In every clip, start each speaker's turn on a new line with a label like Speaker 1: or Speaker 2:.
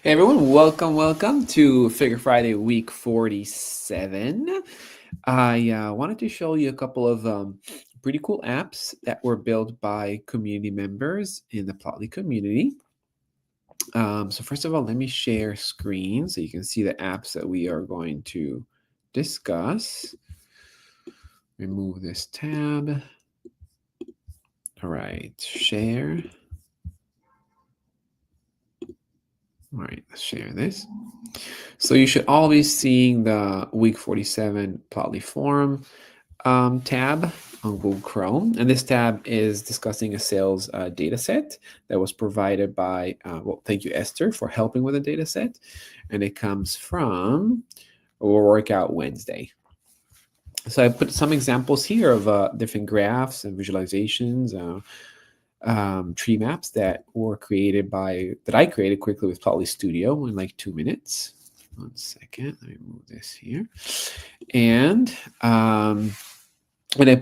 Speaker 1: Hey everyone, welcome to Figure Friday week 47. I wanted to show you a couple of pretty cool apps that were built by community members in the Plotly community. So first of all, let me share screen so you can see the apps that we are going to discuss. Remove this tab. All right, share. All right, let's share this. So you should all be seeing the week 47 Plotly forum tab on Google Chrome. And this tab is discussing a sales data set that was provided by, well, thank you, Esther, for helping with the data set. And it comes from Workout Wednesday. So I put some examples here of different graphs and visualizations, tree maps that were created that I created quickly with Plotly Studio in like 2 minutes. 1 second, let me move this here. And I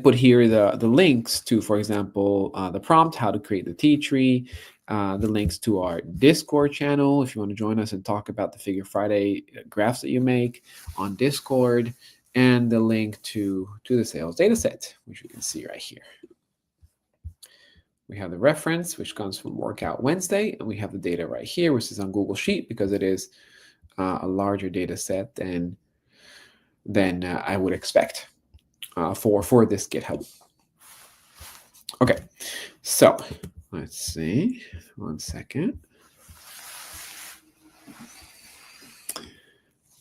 Speaker 1: put here the links to, for example, the prompt, how to create the T-tree, the links to our Discord channel if you want to join us and talk about the Figure Friday graphs that you make on Discord, and the link to the sales data set, which you can see right here. We have the reference, which comes from Workout Wednesday, and we have the data right here, which is on Google Sheet because it is a larger data set than I would expect for this GitHub. Okay, so let's see. 1 second.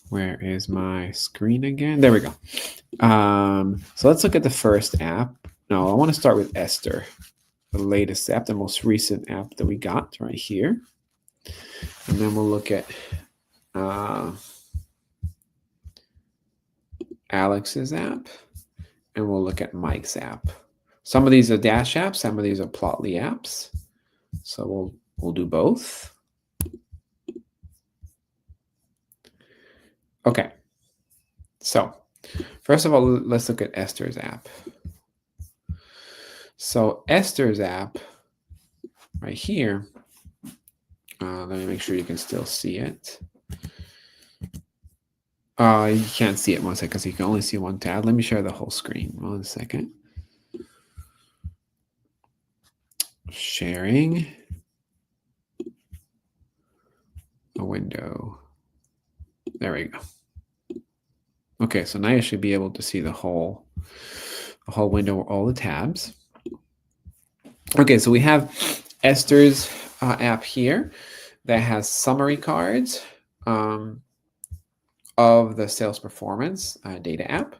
Speaker 1: Where is my screen again? There we go. So let's look at the first app. No, I want to start with Esther, the latest app, the most recent app that we got right here. And then we'll look at Alex's app, and we'll look at Mike's app. Some of these are Dash apps, some of these are Plotly apps. So we'll do both. Okay. So first of all, let's look at Esther's app. So Esther's app right here, let me make sure you can still see it. You can't see it 1 second, so you can only see one tab. Let me share the whole screen. 1 second. Sharing a window. There we go. Okay, so now you should be able to see the whole window, all the tabs. Okay, so we have Esther's app here that has summary cards of the sales performance data app.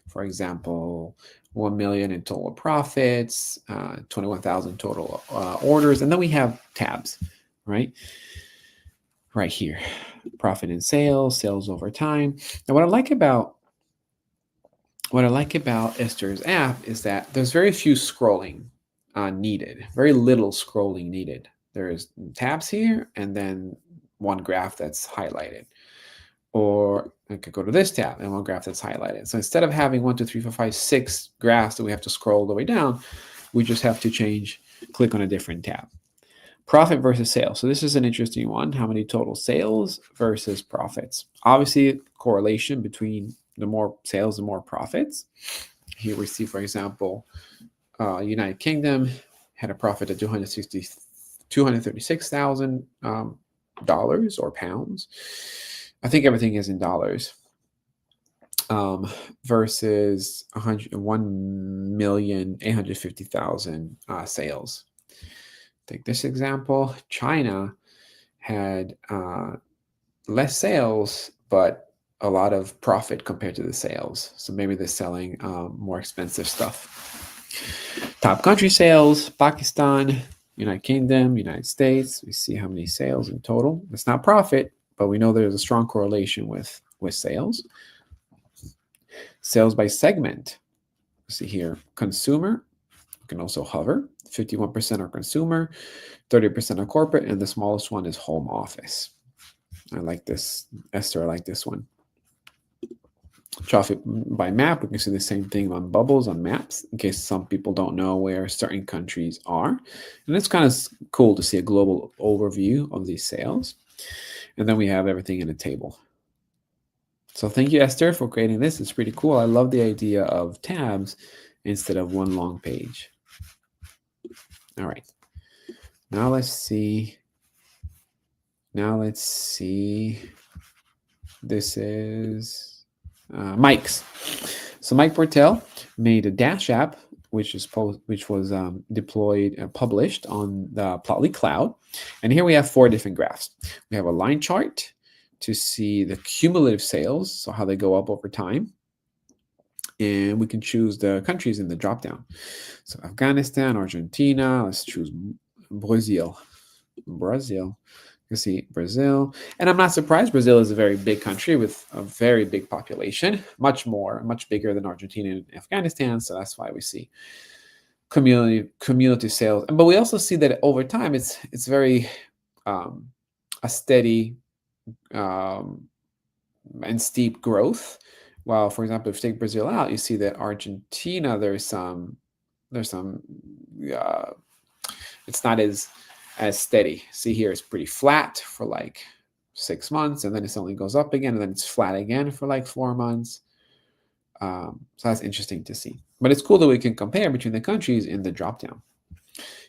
Speaker 1: For example, 1 million in total profits, 21,000 total orders, and then we have tabs, right? Right here, profit and sales, sales over time. And what I like about Esther's app is that there's very few scrolling needed, very little scrolling needed. There's tabs here, and then one graph that's highlighted. Or I could go to this tab and one graph that's highlighted. So instead of having 1, 2, 3, 4, 5, 6 graphs that we have to scroll all the way down, we just have to click on a different tab. Profit versus sales. So this is an interesting one. How many total sales versus profits? Obviously, correlation between the more sales, the more profits. Here we see, for example, United Kingdom had a profit of $236,000 or pounds. I think everything is in dollars. Versus 1,850,000 sales. Take this example. China had less sales, but a lot of profit compared to the sales. So maybe they're selling more expensive stuff. Top country sales: Pakistan, United Kingdom, United States. We see how many sales in total. It's not profit, but we know there's a strong correlation with sales. Sales by segment. See here, consumer. You can also hover. 51% are consumer, 30% are corporate, and the smallest one is home office. I like this, Esther. I like this one. Traffic by map. We can see the same thing on bubbles on maps, in case some people don't know where certain countries are. And it's kind of cool to see a global overview of these sales. And then we have everything in a table. So thank you, Esther, for creating this. It's pretty cool. I love the idea of tabs instead of one long page. All right. Now let's see. This is Mike's. So Mike Portel made a Dash app, which was deployed, published on the Plotly cloud. And here we have 4 different graphs. We have a line chart to see the cumulative sales, so how they go up over time. And we can choose the countries in the dropdown. So Afghanistan, Argentina, let's choose Brazil. You see Brazil. And I'm not surprised. Brazil is a very big country with a very big population, much bigger than Argentina and Afghanistan. So that's why we see community sales. But we also see that over time, it's very a steady and steep growth. While, for example, if you take Brazil out, you see that Argentina, there's some it's not as steady. See here, it's pretty flat for like 6 months, and then it suddenly goes up again, and then it's flat again for like 4 months. So that's interesting to see. But it's cool that we can compare between the countries in the dropdown.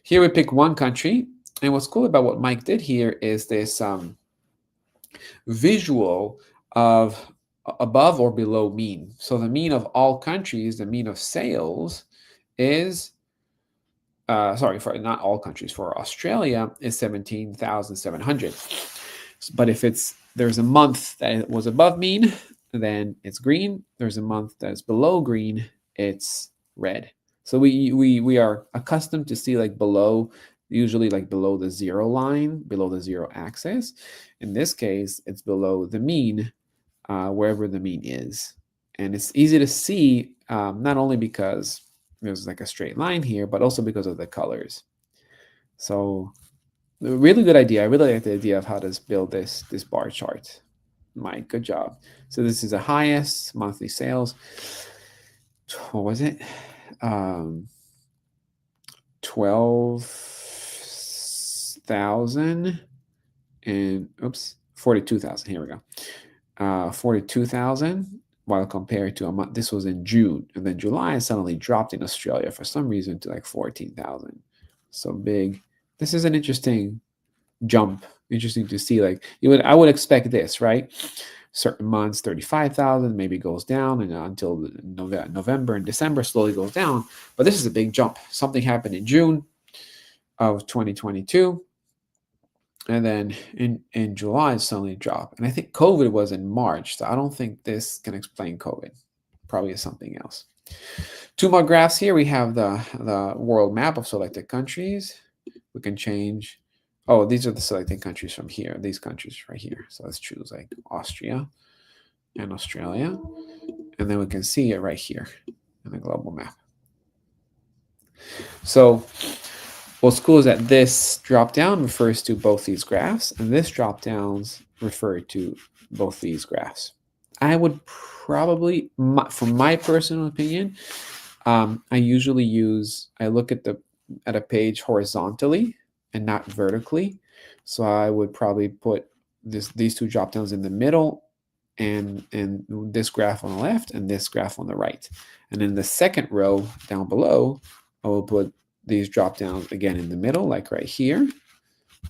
Speaker 1: Here we pick one country, and what's cool about what Mike did here is this visual of above or below mean. So the mean of all countries, the mean of sales is for not all countries, for Australia is 17,700. But if there's a month that was above mean, then it's green. There's a month that's below green, it's red. So we are accustomed to see like below, usually like below the 0 line, below the 0 axis. In this case, it's below the mean, wherever the mean is. And it's easy to see, not only because there's like a straight line here, but also because of the colors. So a really good idea. I really like the idea of how to build this bar chart. Mike, good job. So this is the highest monthly sales. What was it? 12,000 and 42,000. Here we go. 42,000, while compared to a month. This was in June, and then July suddenly dropped in Australia for some reason to like 14,000. So big. This is an interesting jump. Interesting to see. Like I would expect this, right? Certain months 35,000, maybe goes down, and until November and December slowly goes down. But this is a big jump. Something happened in June of 2022. And then in July, it suddenly dropped. And I think COVID was in March. So I don't think this can explain COVID. Probably is something else. 2 more graphs here. We have the world map of selected countries. We can change. Oh, these are the selected countries from here. These countries right here. So let's choose like Austria and Australia. And then we can see it right here in the global map. So what's cool is that this drop-down refers to both these graphs, and this drop-downs refer to both these graphs. I would probably, from my personal opinion, I look at a page horizontally and not vertically. So I would probably put these 2 drop-downs in the middle, and this graph on the left and this graph on the right. And in the second row down below, I will put these drop downs again in the middle, like right here,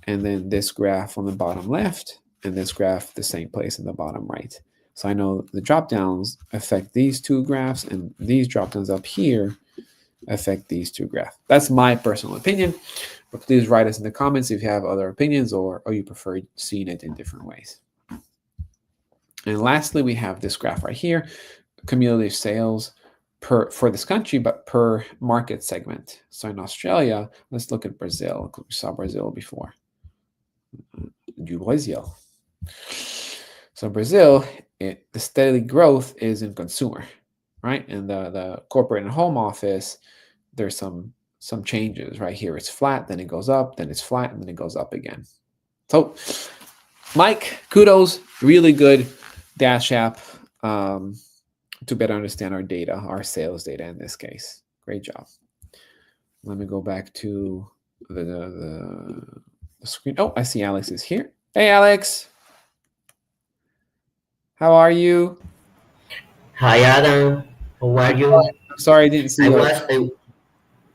Speaker 1: and then this graph on the bottom left, and this graph the same place in the bottom right. So I know the drop downs affect these 2 graphs, and these drop downs up here affect these 2 graphs. That's my personal opinion, but please write us in the comments if you have other opinions or you prefer seeing it in different ways. And lastly, we have this graph right here, cumulative sales for this country, but per market segment. So in Australia, let's look at Brazil, because we saw Brazil before. Brazil. So Brazil, the steady growth is in consumer, right? And the corporate and home office, there's some changes right here. It's flat, then it goes up, then it's flat, and then it goes up again. So Mike, kudos, really good Dash app to better understand our data, our sales data in this case. Great job. Let me go back to the screen. Oh, I see Alex is here. Hey, Alex. How are you?
Speaker 2: Hi Adam, how are you?
Speaker 1: I'm sorry I didn't see
Speaker 2: I
Speaker 1: your.
Speaker 2: was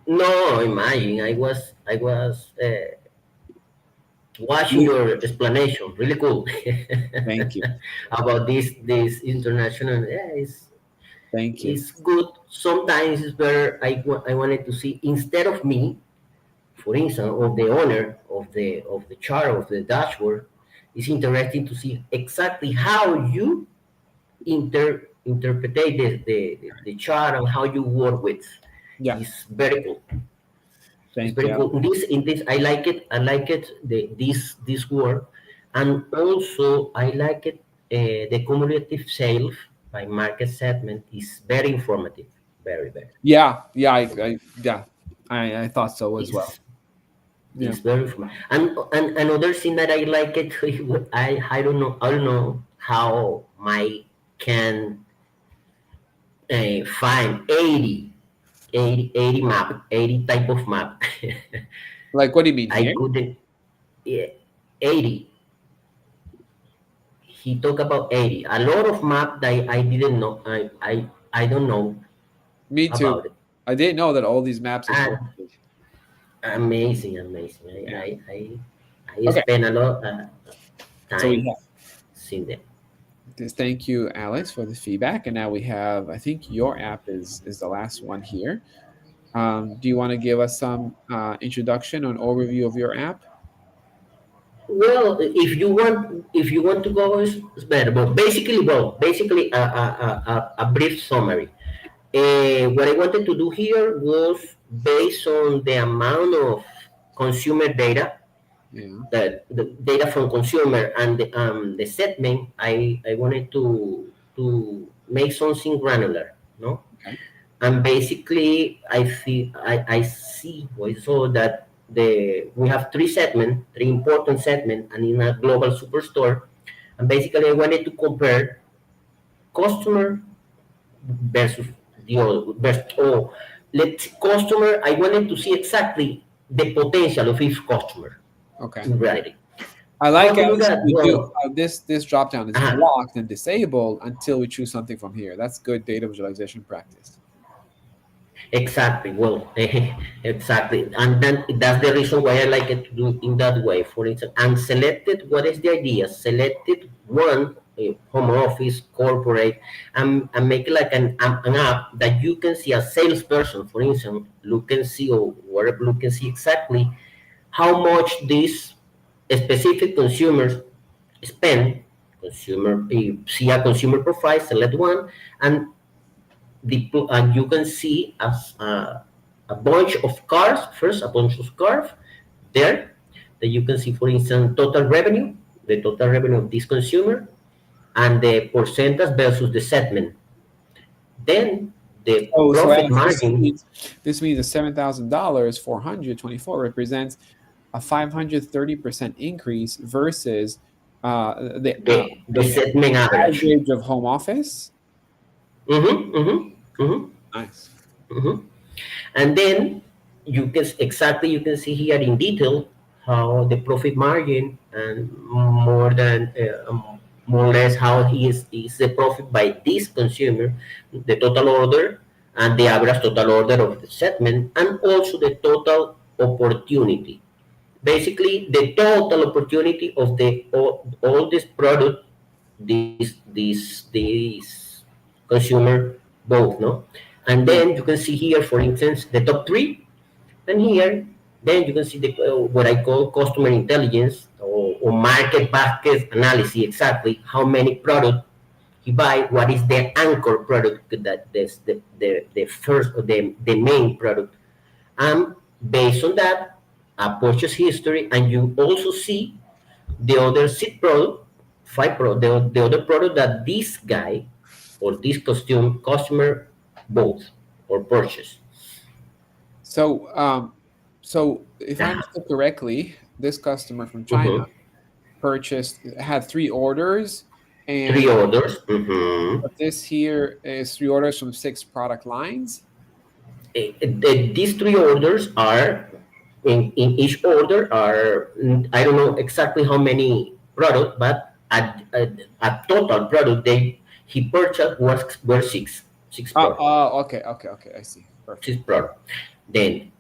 Speaker 2: no, imagine I was watching your explanation. Really cool
Speaker 1: Thank you.
Speaker 2: about this international. Yeah,
Speaker 1: Thank you.
Speaker 2: it's good. Sometimes it's better. I wanted to see instead of me, for instance, of the owner of the chart of the dashboard. It's interesting to see exactly how you interpret the chart and how you work with.
Speaker 1: Yeah.
Speaker 2: It's very cool. It's
Speaker 1: Thank
Speaker 2: very
Speaker 1: you.
Speaker 2: cool. In this I like it. I like it. This work, and also I like it. The cumulative sales by market segment is very informative. Very very.
Speaker 1: Yeah. Yeah. I thought so as well.
Speaker 2: It's
Speaker 1: Yeah.
Speaker 2: it's very informative. And another thing that I like it. I don't know how my can find 80 map, 80 type of map.
Speaker 1: Like, what do you mean
Speaker 2: I
Speaker 1: here?
Speaker 2: couldn't, yeah, 80. He talked about 80. A lot of map that I didn't know, I don't know
Speaker 1: Me too.
Speaker 2: about it.
Speaker 1: I didn't know that all these maps
Speaker 2: And
Speaker 1: existed.
Speaker 2: amazing, amazing.
Speaker 1: Yeah.
Speaker 2: I
Speaker 1: Okay.
Speaker 2: spent a lot
Speaker 1: So we
Speaker 2: time
Speaker 1: have
Speaker 2: seeing them.
Speaker 1: this. Thank you, Alex, for the feedback. And now we have. I think your app is the last one here. Do you want to give us some introduction or an overview of your app?
Speaker 2: Well, if you want to go, it's better. But basically, a brief summary. What I wanted to do here was based on the amount of consumer data,
Speaker 1: Yeah.
Speaker 2: the data from consumer and the segment. I wanted to make something granular, no?
Speaker 1: Okay.
Speaker 2: And basically, I see or I saw that we have three important segments, and in a global superstore. And basically, I wanted to compare customer versus the other versus, oh, let's customer. I wanted to see exactly the potential of each customer
Speaker 1: Okay.
Speaker 2: in reality.
Speaker 1: I
Speaker 2: How
Speaker 1: like
Speaker 2: to do
Speaker 1: as
Speaker 2: that?
Speaker 1: you do.
Speaker 2: Well,
Speaker 1: This drop down is
Speaker 2: uh,
Speaker 1: blocked and disabled until we choose something from here. That's good data visualization practice.
Speaker 2: exactly. Well, exactly. And then that's the reason why I like it to do in that way. For instance, and selected what is the idea? Selected one home office, corporate, and make it like an app that you can see a salesperson, for instance, look and see or whatever, look and see exactly how much these specific consumers spend. Consumer, you see a consumer profile, select one, and and you can see as a bunch of cars, first a bunch of cars there that you can see, for instance, total revenue, the total revenue of this consumer, and the percentage versus the segment. Then the
Speaker 1: So
Speaker 2: profit
Speaker 1: Alex,
Speaker 2: margin,
Speaker 1: this means the $7,000 424 represents a 530% increase versus
Speaker 2: the
Speaker 1: the
Speaker 2: segment average.
Speaker 1: average of home office.
Speaker 2: Mm-hmm, mm-hmm, mm-hmm,
Speaker 1: Nice.
Speaker 2: mm-hmm. And then you can see here in detail how the profit margin and more or less how is the profit by this consumer, the total order and the average total order of the segment, and also the total opportunity. Basically, the total opportunity of all this product, these consumer both, no? And
Speaker 1: Yeah.
Speaker 2: then you can see here, for instance, the top three, and here, then you can see what I call customer intelligence or market basket analysis. Exactly how many products he buy, what is the anchor product that this the first or the main product, and based on that, a purchase history, and you also see the other seed product, the other product that this guy or this customer bought or purchased.
Speaker 1: So, so if I
Speaker 2: Uh-huh.
Speaker 1: understood correctly, this customer from China
Speaker 2: Mhm.
Speaker 1: purchased had three orders,
Speaker 2: Three
Speaker 1: and
Speaker 2: orders. Mm-hmm.
Speaker 1: this here is three orders from six product lines.
Speaker 2: These three orders are in each order are I don't know exactly how many products, but a total product they he purchased was were six products.
Speaker 1: Okay, okay, okay. I see. Perfect.
Speaker 2: Six product. Then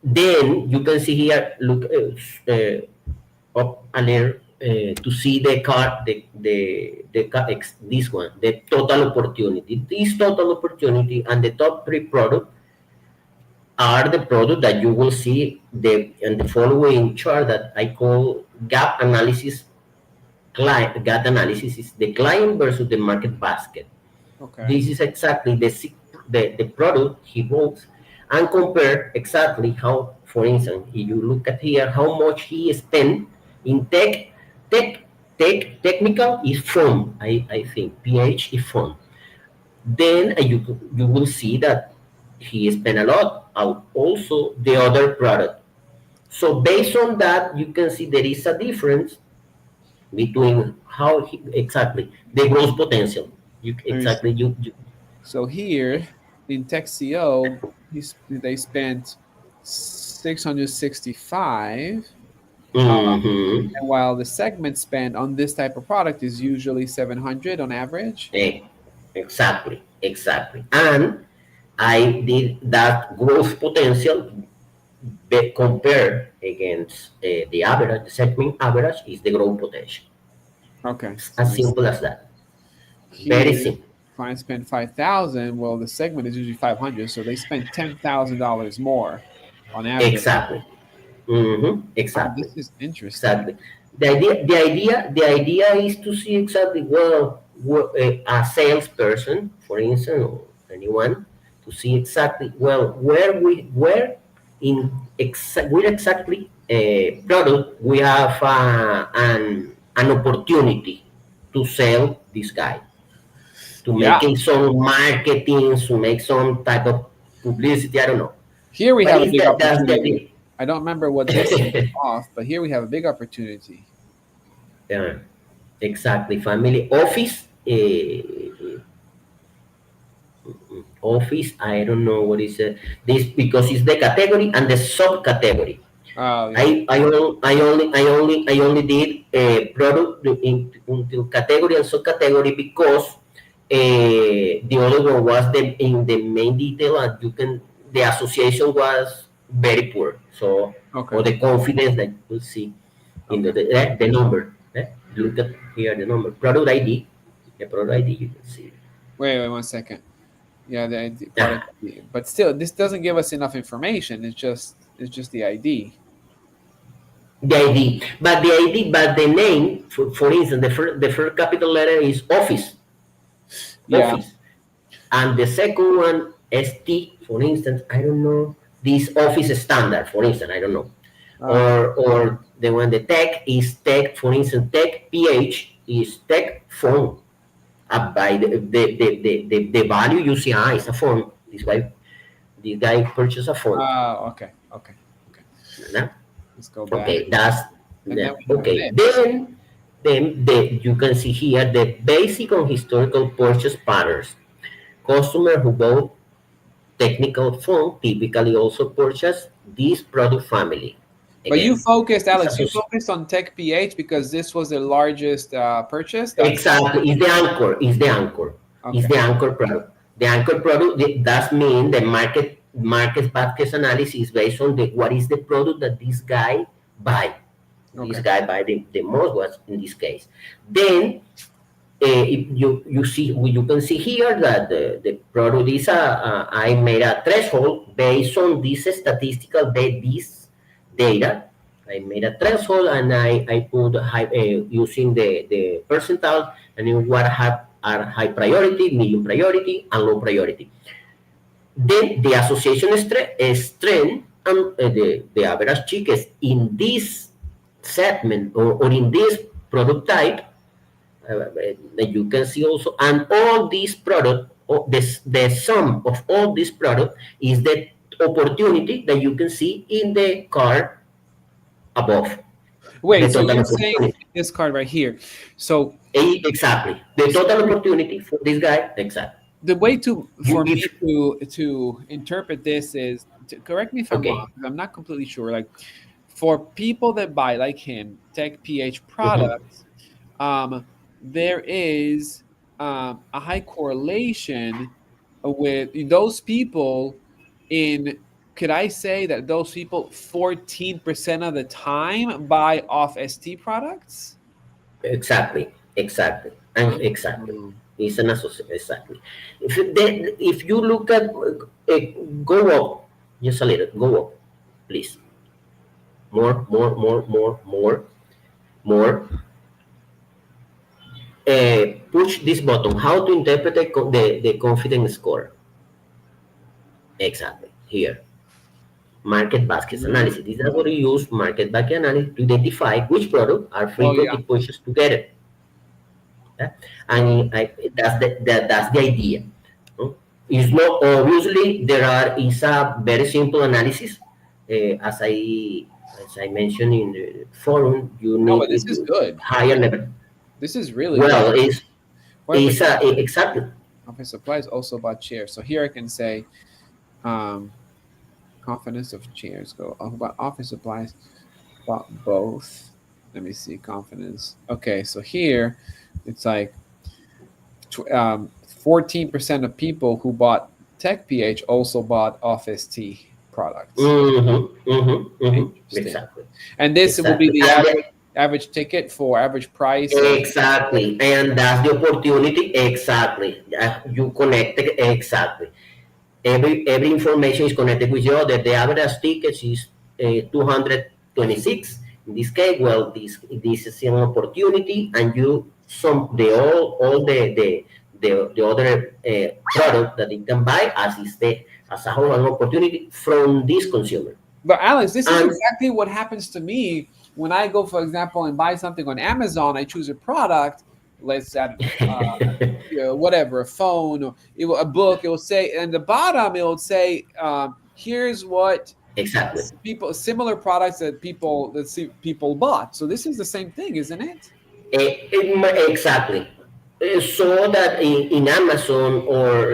Speaker 2: you can see here. Look up a little to see the car this one, the total opportunity. This total opportunity and the top three products are the product that you will see in the following chart that I call gap analysis. Gap analysis is the client versus the market basket.
Speaker 1: Okay.
Speaker 2: This is exactly the product he bought and compare exactly how, for instance, if you look at here, how much he spent in tech, technical is fun, I think, PH is fun. Then you will see that he spent a lot out also the other product. So based on that, you can see there is a difference between how exactly the growth potential. You
Speaker 1: Let me see.
Speaker 2: exactly you
Speaker 1: So here in TechCO, they spent 665,
Speaker 2: hmm
Speaker 1: and while the segment spend on this type of product is usually 700 on average.
Speaker 2: exactly, exactly. And I did that growth potential compared against the average, the segment average is the growth potential.
Speaker 1: Okay,
Speaker 2: It's
Speaker 1: let
Speaker 2: as
Speaker 1: me see.
Speaker 2: simple as that. Very
Speaker 1: Here,
Speaker 2: simple.
Speaker 1: client spent 5,000. Well, the segment is usually 500, so they spent $10,000 more on average.
Speaker 2: Exactly. Exactly.
Speaker 1: This is interesting.
Speaker 2: Exactly. The idea is to see exactly well a salesperson, for instance, or anyone, to see exactly well where in where exactly product we have an opportunity to sell this guy, to
Speaker 1: Yeah,
Speaker 2: making some marketing, to make some type of publicity. I don't know,
Speaker 1: here we
Speaker 2: but
Speaker 1: have a
Speaker 2: is
Speaker 1: big
Speaker 2: that's the
Speaker 1: opportunity.
Speaker 2: idea.
Speaker 1: I don't remember what this is off, but here we have a big opportunity.
Speaker 2: Yeah. Exactly, family office. Office. I don't know what is this because it's the category and the subcategory.
Speaker 1: Oh, yeah.
Speaker 2: I only did a product into category and subcategory because the other one was in the main detail and you can the association was very poor. So or
Speaker 1: Okay.
Speaker 2: the confidence that you will see in
Speaker 1: Okay.
Speaker 2: the number. Look at here the number product ID. The product ID you can see.
Speaker 1: Wait, 1 second. Yeah, the
Speaker 2: Ah,
Speaker 1: product ID. But still, this doesn't give us enough information. It's just the ID.
Speaker 2: the ID, but the name, for instance, the first capital letter is office,
Speaker 1: Yeah.
Speaker 2: office, and the second one ST, for instance, I don't know this office standard, for instance, I don't know,
Speaker 1: Uh,
Speaker 2: or the one the tech is tech, for instance, tech PH is tech phone. By the value you see, is a phone. This guy purchased a phone.
Speaker 1: okay. Okay. Okay.
Speaker 2: No?
Speaker 1: Let's go back.
Speaker 2: Okay, that's
Speaker 1: And then we have
Speaker 2: okay.
Speaker 1: this.
Speaker 2: Then you can see here the basic on historical purchase patterns. Customer who bought technical phone typically also purchase this product family.
Speaker 1: But you
Speaker 2: Again,
Speaker 1: focused,
Speaker 2: it's
Speaker 1: Alex, you focused on Tech PH because this was the largest purchase. That's
Speaker 2: exactly is the anchor. Is the anchor. Is
Speaker 1: okay.
Speaker 2: the anchor product. The anchor product does mean the market basket analysis is based on what is the product that this guy buy. This
Speaker 1: Okay.
Speaker 2: guy buy the most was in this case. Then if you can see here that the product is I made a threshold based on this statistical this data. I made a threshold and I put using the percentile and what have are high priority, medium priority, and low priority. Then the association strength and the average cheapest in this segment or in this product type that you can see also, and all these product, the sum of all this product is the opportunity that you can see in the card above,
Speaker 1: Wait,
Speaker 2: the
Speaker 1: so
Speaker 2: total
Speaker 1: you're saying
Speaker 2: opportunity.
Speaker 1: this card right here. So,
Speaker 2: Exactly, the
Speaker 1: so
Speaker 2: total opportunity for this guy. Exactly.
Speaker 1: the way to
Speaker 2: You
Speaker 1: for
Speaker 2: if
Speaker 1: me to interpret this is correct me if I'm wrong,
Speaker 2: okay.
Speaker 1: because I'm not completely sure. Like for people that buy like him Tech PH
Speaker 2: Mhm.
Speaker 1: products, um, there is a high correlation with those people in, could I say that those people 14% of the time buy off ST products?
Speaker 2: Exactly, exactly, and exactly.
Speaker 1: Oh.
Speaker 2: It's an association. Exactly. If you look at go up just a little, go up, please. More. Push this button. How to interpret the confidence score? Exactly here. Market baskets analysis. This is what you use market basket analysis to identify which products are
Speaker 1: Oh yeah.
Speaker 2: frequently pushed together. Yeah? And that's the idea. No? It's not obviously there are is a very simple analysis. As I mentioned in the forum, you
Speaker 1: No,
Speaker 2: need
Speaker 1: but this is good.
Speaker 2: higher level.
Speaker 1: This is really good.
Speaker 2: Well,
Speaker 1: What if
Speaker 2: exactly
Speaker 1: office supplies also bought chairs? So here I can say um, confidence of chairs go about office supplies bought both. Let me see confidence. Okay, so here it's like 14% of people who bought Tech PH also bought Office T products. Interesting.
Speaker 2: exactly,
Speaker 1: And this will be
Speaker 2: exactly,
Speaker 1: the
Speaker 2: and
Speaker 1: average ticket for average price of.
Speaker 2: exactly, and that's the opportunity. Exactly, you connected exactly. Every information is connected with the other. The average ticket is 226. In this case, well, this is an opportunity, and you some the all the other product that you can buy as is the as a whole an opportunity from this consumer.
Speaker 1: But Alex, this is
Speaker 2: And
Speaker 1: exactly what happens to me when I go, for example, and buy something on Amazon. I choose a product. Let's add, whatever, a phone or a book. It will say, and the bottom it will say, "Here's what
Speaker 2: exactly.
Speaker 1: people similar products that people bought." So this is the same thing, isn't it?
Speaker 2: Exactly. So that in Amazon or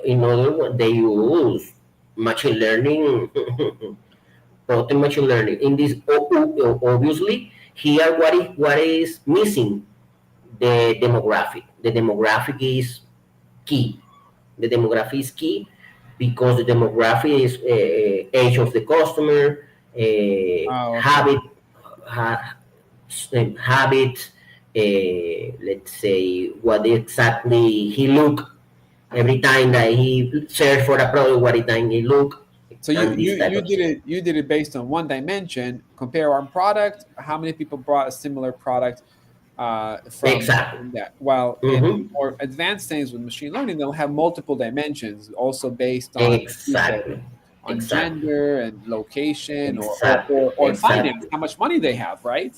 Speaker 2: in other one, they use machine learning, protein machine learning. In this, obviously, here what is missing? The demographic. The demographic is key. The demographic is key because the demographic is age of the customer,
Speaker 1: Oh, okay.
Speaker 2: habit, ha, habit, let's say what exactly he look every time that he search for a product, what time he look,
Speaker 1: So you
Speaker 2: and
Speaker 1: you
Speaker 2: this type
Speaker 1: you
Speaker 2: of
Speaker 1: did
Speaker 2: thing.
Speaker 1: it based on one dimension. Compare our product. How many people brought a similar product from
Speaker 2: Exactly.
Speaker 1: that? While in
Speaker 2: Mm-hmm.
Speaker 1: more advanced things with machine learning, they'll have multiple dimensions, also based on, like you said,
Speaker 2: Exactly.
Speaker 1: on
Speaker 2: Exactly.
Speaker 1: gender and location
Speaker 2: Exactly.
Speaker 1: or finance,
Speaker 2: Exactly.
Speaker 1: how much money they have, right?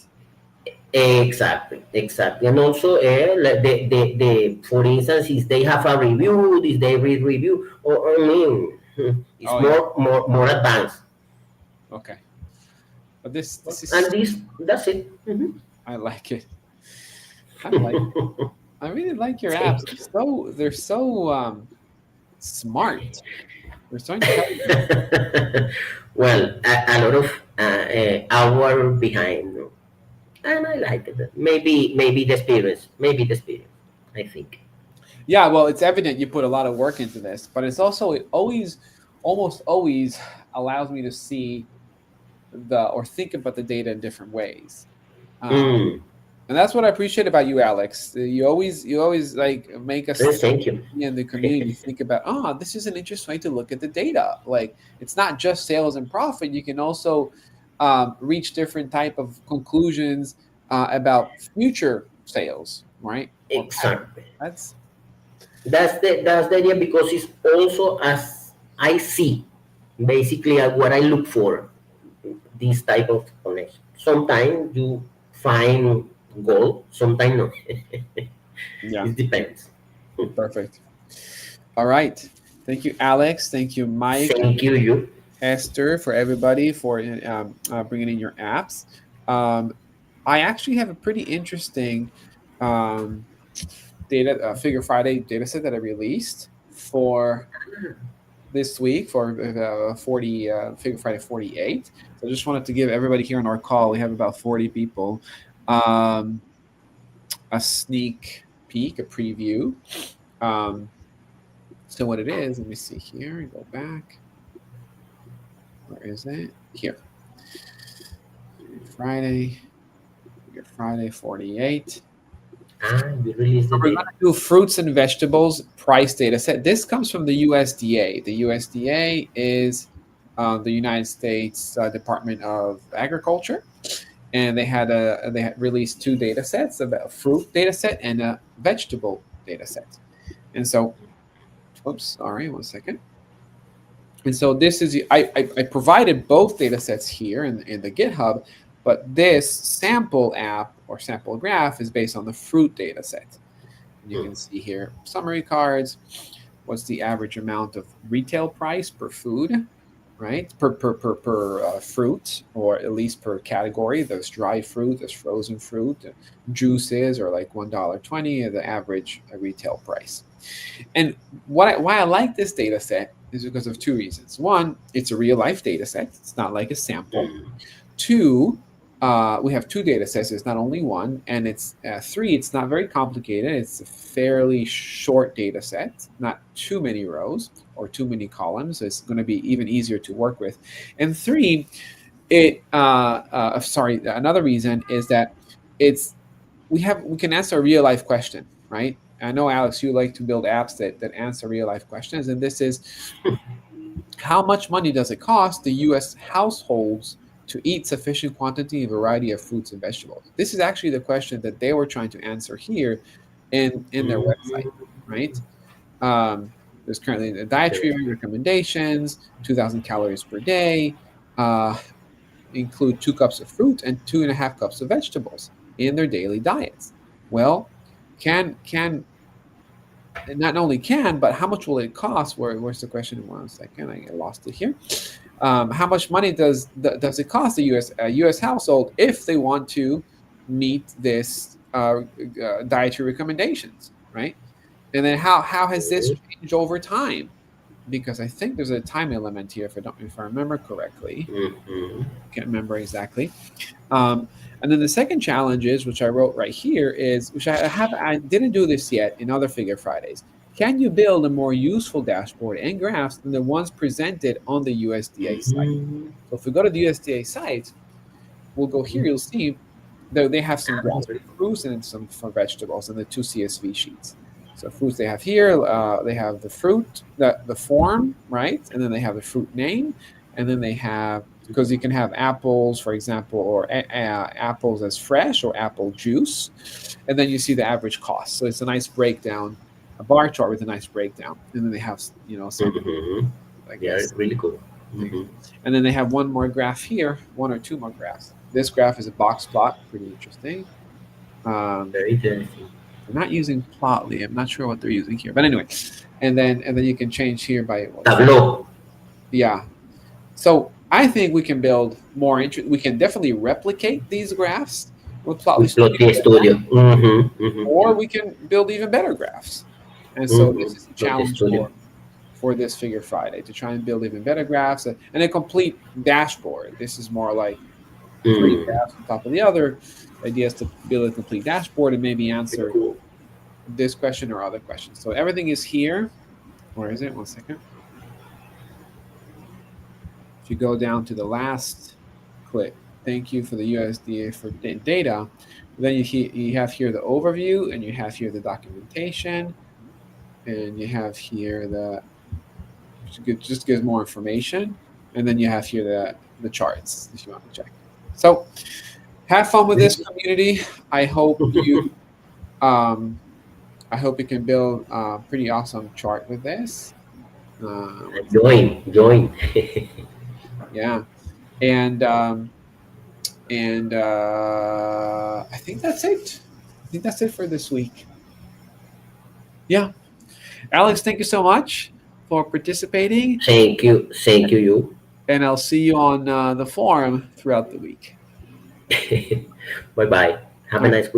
Speaker 2: Exactly, exactly, and also like for instance, if they have a review, if they read review, or I mean, it's
Speaker 1: Oh yeah.
Speaker 2: more advanced,
Speaker 1: Okay. But this is,
Speaker 2: and that's it. Mhm.
Speaker 1: I like it. I like it. I really like your apps.
Speaker 2: Thank
Speaker 1: They're so smart. They're so intelligent.
Speaker 2: you. Well, a lot of hour behind, no? And I like it. Maybe the experience. I think.
Speaker 1: Yeah, well, it's evident you put a lot of work into this, but it's also it always, almost always allows me to see the or think about the data in different ways. Um,
Speaker 2: Mm.
Speaker 1: and that's what I appreciate about you, Alex. You always like make us
Speaker 2: Thank you.
Speaker 1: in the community think about, this is an interesting way to look at the data. Like it's not just sales and profit. You can also reach different type of conclusions about future sales, right? Or
Speaker 2: Exactly.
Speaker 1: that's
Speaker 2: That's the idea because it's also as I see basically what I look for this type of connection. Sometimes you find gold, sometimes no.
Speaker 1: yeah,
Speaker 2: It depends.
Speaker 1: perfect. All right. Thank you, Alex. Thank you, Mike and
Speaker 2: Thank you.
Speaker 1: Esther, for everybody for bringing in your apps. Um, I actually have a pretty interesting um, data Figure Friday data set that I released for this week for 40 Figure Friday 48. So I just wanted to give everybody here on our call. We have about 40 people. Um, a sneak peek, a preview. Um, so what it is, let me see here. Go back. Where is it? Here. Friday. Friday 48.
Speaker 2: You release
Speaker 1: So
Speaker 2: the
Speaker 1: we're going
Speaker 2: data.
Speaker 1: to do fruits and vegetables price data set. This comes from the USDA. The USDA is the United States Department of Agriculture, and they had released two data sets: a fruit data set and a vegetable data set. And so, oops, sorry, one second. And so this is I provided both data sets here in the GitHub, but this sample app or sample graph is based on the fruit data set. And you
Speaker 2: Mm.
Speaker 1: can see here summary cards. What's the average amount of retail price per food, right? Per fruit, or at least per category. There's dry fruit, there's frozen fruit, juices are like $1.20, the average retail price. And why I like this data set is because of two reasons. One, it's a real life data set. It's not like a sample.
Speaker 2: Mm.
Speaker 1: Two, we have two data sets. It's not only one. And it's three, it's not very complicated. It's a fairly short data set, not too many rows or too many columns. It's going to be even easier to work with. And three, another reason is that it's we can answer a real life question, right? I know, Alex, you like to build apps that answer real life questions, and this is, how much money does it cost the U.S. households to eat sufficient quantity and variety of fruits and vegetables? This is actually the question that they were trying to answer here in their website,
Speaker 2: Mm.
Speaker 1: right? Um, there's currently the dietary
Speaker 2: Interesting.
Speaker 1: recommendations: 2,000 calories per day, uh, include 2 cups of fruit and 2.5 cups of vegetables in their daily diets. Well, can and not only can, but how much will it cost? Where's the question? In 1 second, I lost it here. How much money does it cost the U.S. household if they want to meet this dietary recommendations, right? And then how has this
Speaker 2: Mm.
Speaker 1: changed over time? Because I think there's a time element here, if I remember correctly.
Speaker 2: Mhm.
Speaker 1: Can't remember exactly. Um, and then the second challenge is, which I wrote right here, is which I didn't do this yet in other Figure Fridays. Can you build a more useful dashboard and graphs than the ones presented on the USDA site?
Speaker 2: Mhm.
Speaker 1: So if we go to the USDA site, we'll go here.
Speaker 2: Mhm.
Speaker 1: You'll see they have some
Speaker 2: Ah,
Speaker 1: graphs
Speaker 2: very
Speaker 1: for
Speaker 2: cool.
Speaker 1: fruits and some for vegetables, and the two CSV sheets. So fruits they have here, they have the fruit, the form, right, and then they have the fruit name, and then they have, because you can have apples, for example, or apples as fresh or apple juice, and then you see the average cost. So it's a nice breakdown, a bar chart with a nice breakdown, and then they have some,
Speaker 2: Mhm.
Speaker 1: I
Speaker 2: Yeah,
Speaker 1: guess,
Speaker 2: really cool.
Speaker 1: things.
Speaker 2: Mhm.
Speaker 1: And then they have one more graph here, one or two more graphs. This graph is a box plot, pretty interesting. Um,
Speaker 2: Very interesting.
Speaker 1: they're not using Plotly. I'm not sure what they're using here, but anyway. And then you can change here by
Speaker 2: Tableau.
Speaker 1: yeah. So I think we can build more. We can definitely replicate these graphs with Plotly
Speaker 2: With
Speaker 1: Studio,
Speaker 2: Plotly Studio. Mhm. Mhm.
Speaker 1: or we can build even better graphs. And so this
Speaker 2: Mhm.
Speaker 1: is a
Speaker 2: Plotly
Speaker 1: challenge
Speaker 2: Studio.
Speaker 1: for this Figure Friday, to try and build even better graphs and a complete dashboard. This is more like three
Speaker 2: Mm.
Speaker 1: graphs on top of the other. The idea is to build a complete dashboard and maybe
Speaker 2: Very
Speaker 1: answer
Speaker 2: cool.
Speaker 1: this question or other questions. So everything is here. Where is it? 1 second. If you go down to the last click, thank you for the USDA for data. Then you have here the overview, and you have here the documentation, and you have here just gives more information, and then you have here the charts if you want to check. So have fun with this, community. I hope you um, I hope you can build a pretty awesome chart with this. What's
Speaker 2: Join. Join.
Speaker 1: Yeah, and I think that's it. I think that's it for this week. Yeah, Alex, thank you so much for participating,
Speaker 2: Thank you. Thank you. You.
Speaker 1: and I'll see you on the forum throughout the week.
Speaker 2: Bye bye. Have
Speaker 1: All
Speaker 2: a
Speaker 1: right.
Speaker 2: nice week.